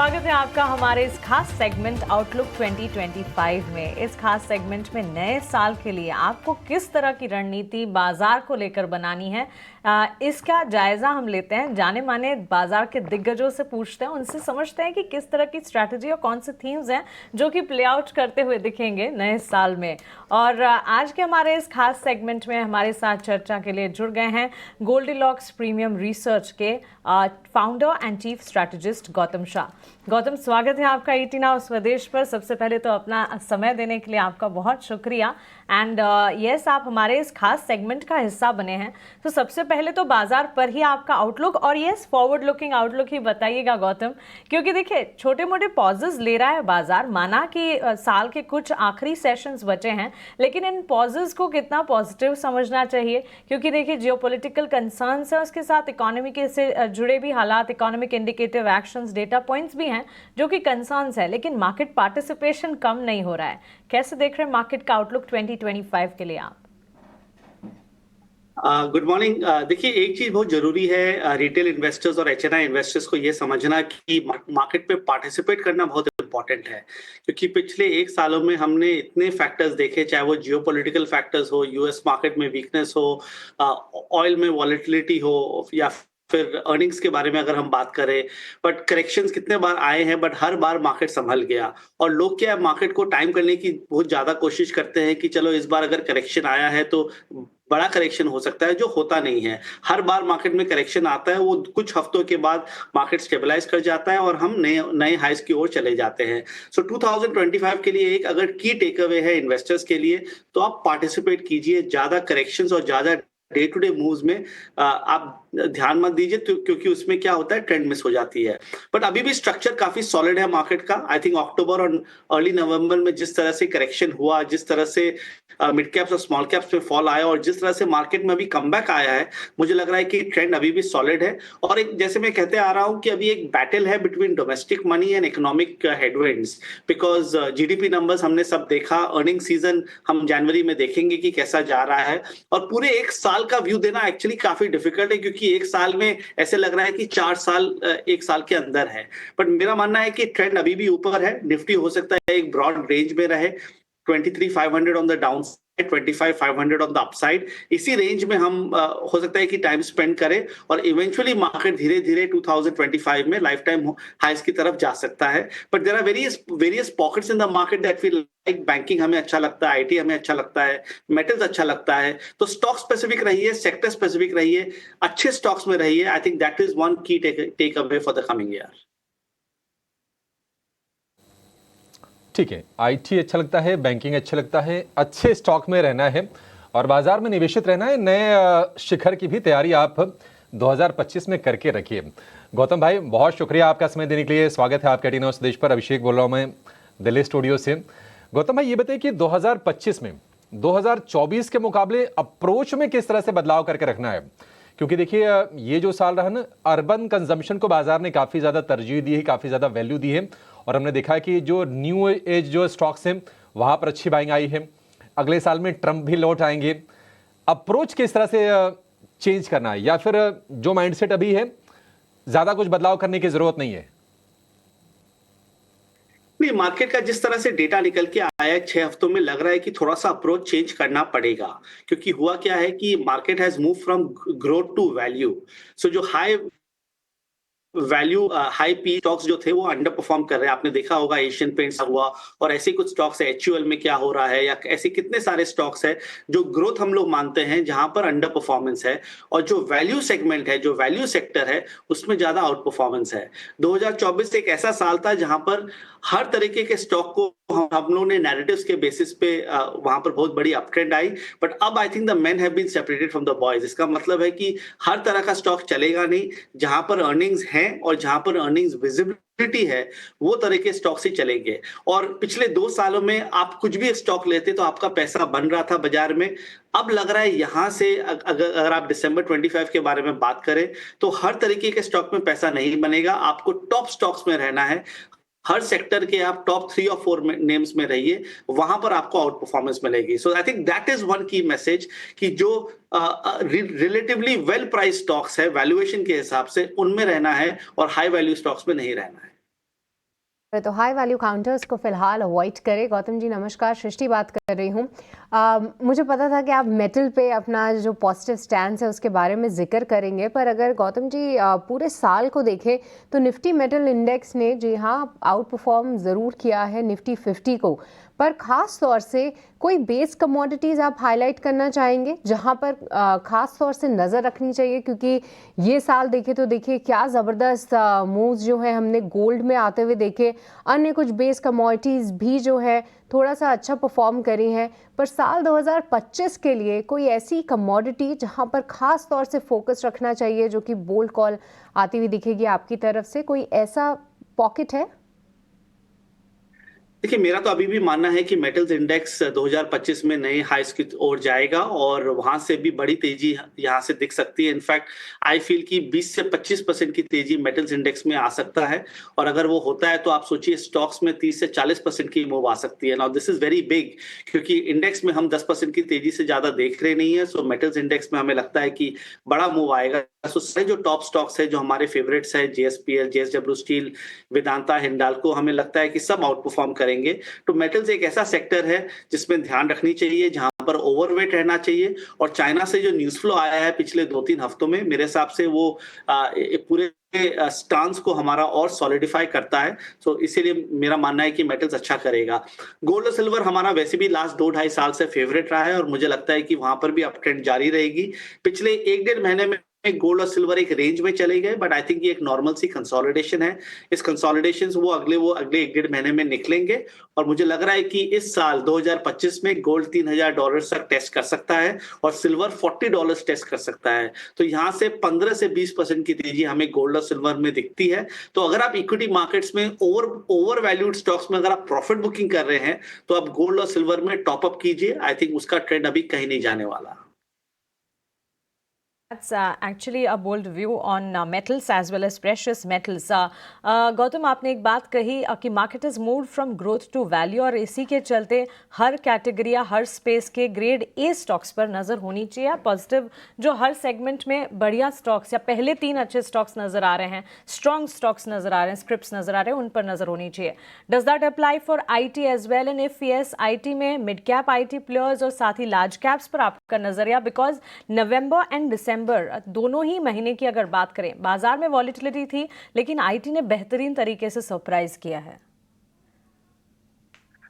स्वागत है आपका हमारे इस खास सेगमेंट आउटलुक 2025 में। इस खास सेगमेंट में नए साल के लिए आपको किस तरह की रणनीति बाजार को लेकर बनानी है, इसका जायजा हम लेते हैं। जाने माने बाजार के दिग्गजों से पूछते हैं, उनसे समझते हैं कि किस तरह की स्ट्रैटेजी और कौन से थीम्स हैं जो कि प्ले आउट करते हुए दिखेंगे नए साल में। और आज के हमारे इस खास सेगमेंट में हमारे साथ चर्चा के लिए जुड़ गए हैं गोल्डीलॉक्स प्रीमियम रिसर्च के founder and chief strategist Gautam Shah. Gautam, स्वागत है आपका 18 नाउ स्वदेश पर। सबसे पहले तो अपना समय देने के लिए आपका बहुत शुक्रिया। एंड यस, आप हमारे इस खास सेगमेंट का हिस्सा बने हैं, तो सबसे पहले तो बाजार पर ही आपका आउटलुक और यस फॉरवर्ड लुकिंग आउटलुक ही बताइएगा गौतम, क्योंकि देखिए छोटे मोटे पॉजेस ले रहा है बाजार। माना कि साल के कुछ आखिरी सेशंस बचे हैं, लेकिन इन पॉजेस को कितना पॉजिटिव समझना चाहिए, क्योंकि देखिए जियोपॉलिटिकल कंसर्न्स है, उसके साथ इकोनॉमी के से जुड़े भी हालात, economic indicative actions, data points भी हैं जो कि कंसर्न्स है, लेकिन मार्केट पार्टिसिपेशन कम नहीं हो रहा है। कैसे देख रहे हैं मार्केट का आउटलुक 2025 के लिए आप? Good morning. देखिए, एक चीज बहुत जरूरी है रिटेल इन्वेस्टर्स और एचएनआई इन्वेस्टर्स को ये समझना कि मार्केट पे पार्टिसिपेट करना बहुत इंपॉर्टेंट है, क्योंकि पिछले एक सालों में हमने इतने फैक्टर्स देखे, चाहे वो जियोपॉलिटिकल फैक्टर्स हो, यूएस मार्केट में वीकनेस हो, ऑयल में वॉलेटिलिटी हो, या फिर अर्निंग्स के बारे में अगर हम बात करें। बट करेक्शंस कितने बार आए हैं, बट हर बार मार्केट संभल गया। और लोग क्या मार्केट को टाइम करने की बहुत ज्यादा कोशिश करते हैं कि चलो इस बार अगर करेक्शन आया है तो बड़ा करेक्शन हो सकता है, जो होता नहीं है। हर बार मार्केट में करेक्शन आता है, वो कुछ हफ्तों के बाद मार्केट स्टेबलाइज कर जाता है और हम नए हाइस की ओर चले जाते हैं। सो 2025 के लिए एक अगर की टेक अवे है इन्वेस्टर्स के लिए, तो आप पार्टिसिपेट कीजिए। ज्यादा करेक्शंस और ज्यादा डे टू डे मूव्स में आप ध्यान मत दीजिए, क्योंकि उसमें क्या होता है, ट्रेंड मिस हो जाती है। बट अभी भी स्ट्रक्चर काफी सॉलिड है मार्केट का। आई थिंक अक्टूबर और अर्ली नवंबर में जिस तरह से करेक्शन हुआ, जिस तरह से मिड कैप्स और स्मॉल कैप्स में फॉल आया, और जिस तरह से मार्केट में अभी कमबैक आया है, मुझे लग रहा है कि ट्रेंड अभी भी सॉलिड है। और एक, जैसे मैं कहते आ रहा हूं कि अभी एक बैटल है between domestic money and economic headwinds, because GDP numbers हमने सब देखा। अर्निंग सीजन हम जनवरी में देखेंगे कि कैसा जा रहा है, और पूरे एक साल का व्यू देना एक्चुअली काफी डिफिकल्ट है, क्योंकि एक साल में ऐसे लग रहा है कि 4 साल एक साल के अंदर है। बट मेरा मानना है कि ट्रेंड अभी भी ऊपर है। निफ्टी हो सकता है एक ब्रॉड रेंज में रहे, 23,500 on the down side, 25,500 on the upside. इसी रेंज में हम हो सकता है कि टाइम स्पेंड करें, और इवेंचुअली मार्केट धीरे धीरे 2025 में लाइफ टाइम हाइस की तरफ जा सकता है। But there are various pockets in the market that we like. Banking हमें अच्छा लगता है, आईटी हमें अच्छा लगता है, मेटल्स अच्छा लगता है। तो स्टॉक स्पेसिफिक रहिए, सेक्टर स्पेसिफिक रहिए, अच्छे स्टॉक्स में रहिए। I think that is one key takeaway for the coming year. ठीक है, आईटी अच्छा लगता है, बैंकिंग अच्छा लगता है, अच्छे स्टॉक में रहना है और बाजार में निवेशित रहना है। नए शिखर की भी तैयारी आप 2025 में करके रखिए। गौतम भाई, बहुत शुक्रिया आपका समय देने के लिए। स्वागत है आपका 18 नाउ स्वदेश पर। अभिषेक बोल रहा हूँ मैं दिल्ली स्टूडियो से। गौतम भाई, ये बताइए कि 2025 में 2024 के मुकाबले अप्रोच में किस तरह से बदलाव करके रखना है, क्योंकि देखिए ये जो साल रहा ना, अर्बन कंजम्पशन को बाजार ने काफ़ी ज़्यादा तरजीह दी है, काफ़ी ज़्यादा वैल्यू दी है, और हमने देखा है कि जो न्यू एज जो स्टॉक्स हैं वहाँ पर अच्छी बाइंग आई है। अगले साल में ट्रंप भी लौट आएंगे। अप्रोच किस तरह से चेंज करना है, या फिर जो माइंडसेट अभी है ज़्यादा कुछ बदलाव करने की ज़रूरत नहीं है? नहीं, मार्केट का जिस तरह से डेटा निकल के आया है 6 हफ्तों में, लग रहा है कि थोड़ा सा अप्रोच चेंज करना पड़ेगा। क्योंकि हुआ क्या है कि market has move from growth to value. So जो high value high P stocks जो थे वो अंडर परफॉर्म कर रहे हैं। आपने देखा होगा एशियन पेंट्स हुआ, और ऐसे कुछ स्टॉक्स है, एचयूएल में क्या हो रहा है, या ऐसे कितने सारे स्टॉक्स है जो ग्रोथ हम लोग मानते हैं जहां पर अंडर परफॉर्मेंस है, और जो वैल्यू सेगमेंट है, जो वैल्यू सेक्टर है, उसमें ज्यादा आउट परफॉर्मेंस है। 2024 एक ऐसा साल था जहां पर हर तरीके के स्टॉक को हम लोगों ने नैरेटिव्स के बेसिस पे वहां पर बहुत बड़ी अप ट्रेंड आई। बट अब I think the men have been separated from the boys. इसका मतलब है कि हर तरह का स्टॉक चलेगा नहीं। जहां पर अर्निंग्स हैं और जहां पर अर्निंग्स विजिबिलिटी है, वो तरह के स्टॉक्स ही चलेंगे। और पिछले 2 सालों में आप कुछ भी स्टॉक लेते तो आपका पैसा बन रहा था बाजार में। अब लग रहा है यहां से अगर आप दिसंबर 25 के बारे में बात करें, तो हर तरीके के स्टॉक में पैसा नहीं बनेगा। आपको टॉप स्टॉक्स में रहना है। हर सेक्टर के आप टॉप 3 और 4 नेम्स में रहिए, वहां पर आपको आउट परफॉर्मेंस मिलेगी। So I think that is one key message, कि जो रिलेटिवली वेल प्राइस स्टॉक्स है वैल्यूएशन के हिसाब से, उनमें रहना है, और हाई वैल्यू स्टॉक्स में नहीं रहना है। तो हाई वैल्यू काउंटर्स को फिलहाल अवॉइड करें। गौतम जी नमस्कार, सृष्टि बात कर रही हूँ। मुझे पता था कि आप मेटल पे अपना जो पॉजिटिव स्टैंड है उसके बारे में जिक्र करेंगे, पर अगर गौतम जी पूरे साल को देखें तो निफ्टी मेटल इंडेक्स ने जी हाँ आउट परफॉर्म ज़रूर किया है निफ्टी 50 को, पर ख़ास तौर से कोई बेस कमोडिटीज़ आप हाईलाइट करना चाहेंगे जहां पर ख़ास तौर से नज़र रखनी चाहिए, क्योंकि ये साल देखे तो देखिए क्या ज़बरदस्त मूव्स जो है हमने गोल्ड में आते हुए देखे, अन्य कुछ बेस कमोडिटीज़ भी जो है थोड़ा सा अच्छा परफॉर्म करी हैं, पर साल 2025 के लिए कोई ऐसी कमोडिटी जहां पर ख़ास तौर से फोकस रखना चाहिए जो कि बोल्ड कॉल आती हुई दिखेगी आपकी तरफ से, कोई ऐसा पॉकेट है? देखिए, मेरा तो अभी भी मानना है कि मेटल्स इंडेक्स 2025 में नए हाइस की ओर जाएगा और वहां से भी बड़ी तेजी यहां से दिख सकती है। इनफैक्ट आई फील कि 20 से 25% की तेजी मेटल्स इंडेक्स में आ सकता है, और अगर वो होता है तो आप सोचिए स्टॉक्स में 30 से 40% की मूव आ सकती है। Now this is very big, क्योंकि इंडेक्स में हम 10% की तेजी से ज्यादा देख रहे नहीं है। सो मेटल्स इंडेक्स में हमें लगता है कि बड़ा मूव आएगा। सो सारे जो टॉप स्टॉक्स है, जो हमारे फेवरेट्स है, JSPL, JSW steel, Vedanta, Hindalco, हमें लगता है कि सब आउट परफॉर्म करेंगे। तो मेटल्स एक ऐसा सेक्टर है जिसमें ध्यान रखनी चाहिए, जहां पर ओवरवेट रहना चाहिए। और चाइना से जो न्यूज फ्लो आया है पिछले 2-3 हफ्तों में, मेरे हिसाब से वो पूरे स्टांस को हमारा और सॉलिडिफाई करता है। तो इसीलिए मेरा मानना है कि मेटल्स अच्छा करेगा। गोल्ड और सिल्वर हमारा वैसे भी लास्ट 2-2.5 साल से फेवरेट रहा है, और मुझे लगता है कि वहां पर भी अप ट्रेंड जारी रहेगी। पिछले 1-1.5 महीने में गोल्ड और सिल्वर एक रेंज में चले गए, बट आई थिंक ये एक नॉर्मल सी कंसोलिडेशन है। इस कंसोलिडेशन से वो अगले 1-1.5 महीने में निकलेंगे, और मुझे लग रहा है कि इस साल 2025 में गोल्ड $3000 तक टेस्ट कर सकता है और सिल्वर $40 टेस्ट कर सकता है। तो यहाँ से 15 से 20% की तेजी हमें गोल्ड और सिल्वर में दिखती है। तो अगर आप इक्विटी मार्केट्स में ओवर वैल्यूड स्टॉक्स में अगर आप प्रॉफिट बुकिंग कर रहे हैं, तो आप गोल्ड और सिल्वर में टॉप अप कीजिए। आई थिंक उसका ट्रेंड अभी कहीं नहीं जाने वाला। That's actually a bold view on metals as well as precious metals. Gautam, आपने एक बात कही कि market is move from growth to value, और इसी के चलते हर कैटेगरी या हर स्पेस के ग्रेड ए स्टॉक्स पर नज़र होनी चाहिए। पॉजिटिव जो हर सेगमेंट में बढ़िया स्टॉक्स या पहले 3 अच्छे स्टॉक्स नज़र आ रहे हैं, स्ट्रॉन्ग स्टॉक्स नज़र आ रहे हैं, स्क्रिप्ट्स नज़र आ रहे हैं, उन पर नज़र होनी चाहिए। Does that apply for IT as well? And if yes, IT में मिड कैप आईटी प्लेयर्स और साथ ही लार्ज कैप्स पर आपका नज़रिया, बिकॉज नवंबर एंड दिसंबर दोनों ही महीने की अगर बात करें, बाजार में वॉलिटिलिटी थी, लेकिन आईटी ने बेहतरीन तरीके से सरप्राइज किया है।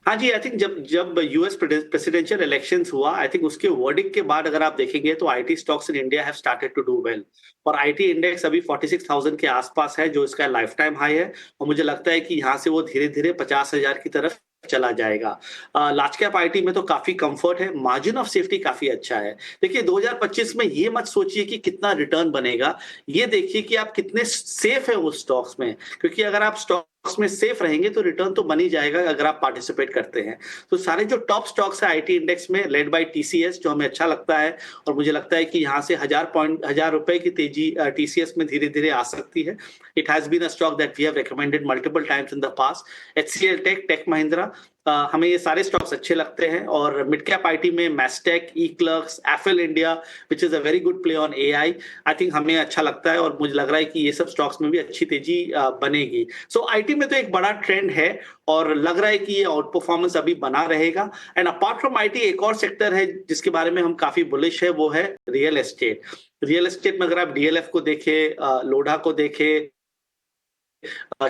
हाँ जी, आई थिंक जब यूएस प्रेसिडेंशियल इलेक्शंस हुआ, आई थिंक उसके वर्डिक्ट के बाद अगर आप देखेंगे तो IT stocks in India have started to do well, और आईटी इंडेक्स अभी 46,000 के आसपास है, जो इसका लाइफ टाइम हाई है। और मुझे लगता है कि यहाँ से वो धीरे धीरे 50,000 की तरफ चला जाएगा। लार्ज कैप आईटी में तो काफी कंफर्ट है, मार्जिन ऑफ सेफ्टी काफी अच्छा है। देखिए, 2025 में ये मत सोचिए कि कितना रिटर्न बनेगा, ये देखिए कि आप कितने सेफ है उस स्टॉक्स में, क्योंकि अगर आप स्टॉक्स में सेफ रहेंगे तो रिटर्न तो बन ही जाएगा अगर आप पार्टिसिपेट करते हैं। तो सारे जो टॉप स्टॉक्स है आईटी इंडेक्स में, लेड बाय टीसीएस, जो हमें अच्छा लगता है, और मुझे लगता है कि यहाँ से 1000 रुपए की तेजी टीसीएस में धीरे धीरे आ सकती है। It has been a stock that we have recommended multiple times in the past. HCL Tech, Tech Mahindra, हमें ये सारे स्टॉक्स अच्छे लगते हैं। और मिड कैप आईटी में Mastek, eClerx, Affle India, which is a very good play on AI, I think हमें अच्छा लगता है, और मुझे लग रहा है कि ये सब स्टॉक्स में भी अच्छी तेजी बनेगी। सो आईटी में तो एक बड़ा ट्रेंड है, और लग रहा है कि ये आउट परफॉर्मेंस अभी बना रहेगा। एंड अपार्ट फ्रॉम आईटी एक और सेक्टर है जिसके बारे में हम काफी बुलिश है, वो है रियल एस्टेट। रियल एस्टेट में अगर आप डीएलएफ को देखें, लोढ़ा को देखें,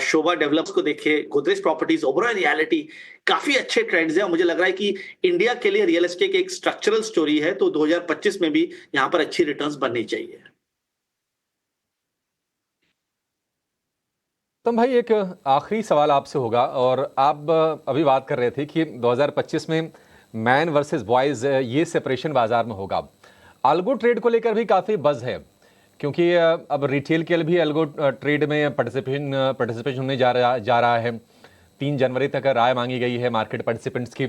शोभा डेवलपर्स को देखे, गोदरेज प्रॉपर्टीज, ओबरॉय रियलिटी, काफी अच्छे ट्रेंड्स हैं। मुझे लग रहा है कि इंडिया के लिए रियल एस्टेट एक स्ट्रक्चरल स्टोरी है, तो 2025 में भी यहां पर अच्छी रिटर्न्स बननी चाहिए। तो भाई एक आखिरी सवाल आपसे होगा, और आप अभी बात कर रहे थे कि 2025 में मैन वर्सेस बॉयज ये सेपरेशन बाजार में होगा। अल्गो ट्रेड को लेकर भी काफ़ी बज़ है, क्योंकि अब रिटेल के लिए भी अल्गो ट्रेड में पार्टिसिपेशन होने जा रहा है। 3 जनवरी तक राय मांगी गई है मार्केट पार्टिसिपेंट्स की।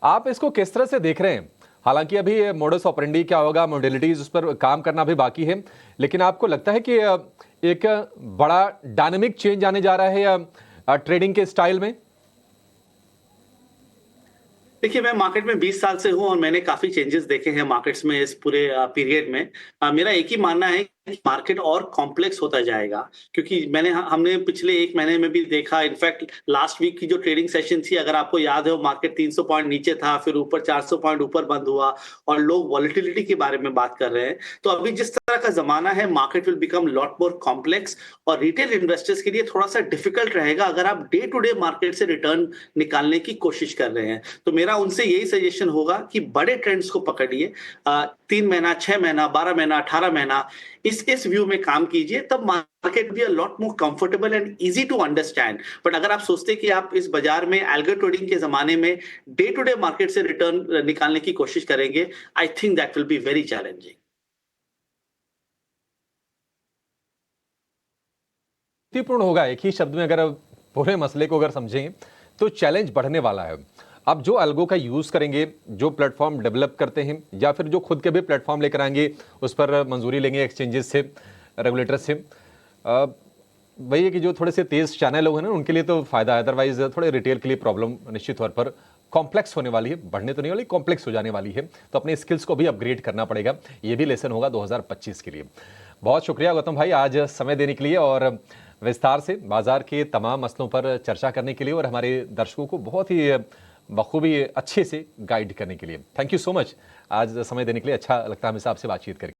आप इसको किस तरह से देख रहे हैं? हालांकि अभी मोडस ऑपरेंडी क्या होगा, मॉडलिटीज, उस पर काम करना भी बाकी है, लेकिन आपको लगता है कि एक बड़ा डायनामिक चेंज आने जा रहा है या ट्रेडिंग के स्टाइल में? देखिए, मैं मार्केट में 20 साल से हूं और मैंने काफी चेंजेस देखे हैं मार्केट्स में इस पूरे पीरियड में। मेरा एक ही मानना है मार्केट और कॉम्प्लेक्स होता जाएगा, क्योंकि हमने पिछले 1 महीने में भी देखा, इनफैक्ट लास्ट वीक की जो ट्रेडिंग सेशन थी, अगर आपको याद है, वो मार्केट 300 पॉइंट नीचे था, फिर ऊपर 400 पॉइंट ऊपर बंद हुआ और लोग वॉलेटिलिटी के बारे में बात कर रहे हैं। तो अभी जिस तरह का जमाना है, market will become lot more complex और रिटेल इन्वेस्टर्स के लिए थोड़ा सा डिफिकल्ट रहेगा अगर आप डे टू डे मार्केट से रिटर्न निकालने की कोशिश कर रहे हैं। तो मेरा उनसे यही सजेशन होगा कि बड़े ट्रेंड्स को पकड़िए, 3 महीना, 6 महीना, 12 महीना, 18 महीना, इस व्यू में काम कीजिए, तब market be a lot more comfortable and easy to understand. But अगर आप सोचते कि आप इस बाजार में एल्गो ट्रेडिंग के जमाने में डे टू डे मार्केट से रिटर्न निकालने की कोशिश करेंगे, आई think that will be very challenging. पूर्ण होगा, एक ही शब्द में अगर पूरे मसले को अगर समझें तो चैलेंज बढ़ने वाला है। अब जो अल्गो का यूज़ करेंगे, जो प्लेटफॉर्म डेवलप करते हैं या फिर जो खुद के भी प्लेटफॉर्म लेकर आएंगे, उस पर मंजूरी लेंगे एक्सचेंजेस से, रेगुलेटर से, वही है कि जो थोड़े से तेज़ चैनल लोग हैं ना, उनके लिए तो फ़ायदा है, अदरवाइज थोड़े रिटेल के लिए प्रॉब्लम निश्चित तौर पर कॉम्प्लेक्स होने वाली है, बढ़ने तो नहीं वाली, कॉम्प्लेक्स हो जाने वाली है। तो अपने स्किल्स को भी अपग्रेड करना पड़ेगा, ये भी लेसन होगा 2025 के लिए। बहुत शुक्रिया गौतम भाई आज समय देने के लिए और विस्तार से बाजार के तमाम मसलों पर चर्चा करने के लिए और हमारे दर्शकों को बहुत ही बखूबी अच्छे से गाइड करने के लिए। थैंक यू सो मच आज समय देने के लिए, अच्छा लगता है हमें आपसे बातचीत करके।